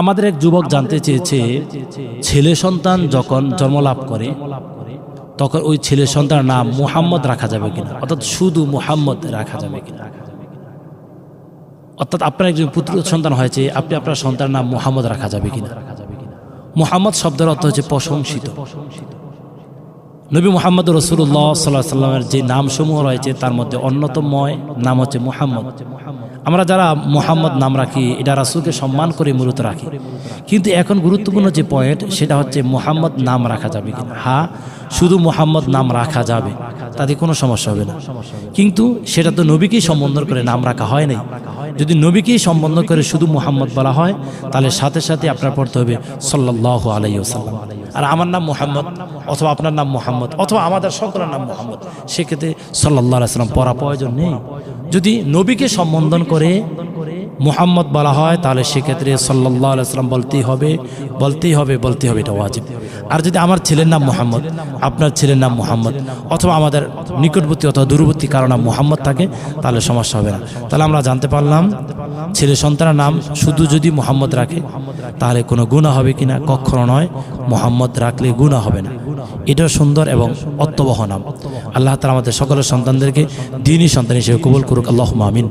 আমাদের এক যুবক জানতে চেয়েছে, ছেলে সন্তান যখন জন্মলাভ করে তখন ওই ছেলে সন্তানের নাম মুহাম্মদ রাখা যাবে কিনা, অর্থাৎ শুধু মুহাম্মদ রাখা যাবে কিনা। অর্থাৎ আপনার একজন পুত্র সন্তান হয়েছে, আপনি আপনার সন্তানের নাম মুহাম্মদ রাখা যাবে কিনা। মুহাম্মদ শব্দের অর্থ হচ্ছে প্রশংসিত। নবী মুহাম্মদ রাসূলুল্লাহ সাল্লাল্লাহু আলাইহি ওয়াসাল্লামের যে নামসমূহ রয়েছে তার মধ্যে অন্যতম নাম হচ্ছে মুহাম্মদ। আমরা যারা মুহাম্মদ নাম রাখি এটা রাসূলকে সম্মান করে মূলত রাখি, কিন্তু এখন গুরুত্বপূর্ণ যে পয়েন্ট সেটা হচ্ছে মুহাম্মদ নাম রাখা যাবে কিনা। হ্যাঁ, শুধু মুহাম্মদ নাম রাখা যাবে, তাতে কোনো সমস্যা হবে না, কিন্তু সেটা তো নবীকেই সম্বোধন করে নাম রাখা হয় নাই। যদি নবীকেই সম্বোধন করে শুধু মুহাম্মদ বলা হয় তাহলে সাথে সাথে আপনার পড়তে হবে সাল্লাল্লাহু আলাইহি ওয়াসাল্লাম। আর আমার নাম মুহাম্মদ অথবা আপনার নাম মুহাম্মদ অথবা আমাদের সকলের নাম মুহাম্মদ, সেক্ষেত্রে সাল্লাল্লাহু আলাইহি ওয়াসাল্লাম পড়া প্রয়োজন নেই। যদি নবীকে সম্বোধন করে মুহাম্মদ বলা হয় তাহলে সেক্ষেত্রে সাল্লাল্লাহু আলাইহি ওয়াসাল্লাম বলতেই হবে, এটা ওয়াজিব। আর যদি আমার ছেলের নাম মুহাম্মদ, আপনার ছেলের নাম মুহাম্মদ অথবা আমাদের নিকটবর্তী অথবা দূরবর্তী কারো নাম মুহাম্মদ থাকে তাহলে সমস্যা হবে না। তাহলে আমরা জানতে পারলাম ছেলে সন্তানের নাম শুধু যদি মুহাম্মদ রাখে তাহলে কোনো গুনাহ হবে কিনা, কখনো নয়, মুহাম্মদ রাখলে গুনাহ হবে না। এটা সুন্দর এবং অর্থবহ নাম। আল্লাহ তাআলা আমাদের সকলের সন্তানদেরকে দ্বীনী সন্তান হিসেবে কবুল করুক, আল্লাহুম্মা আমিন।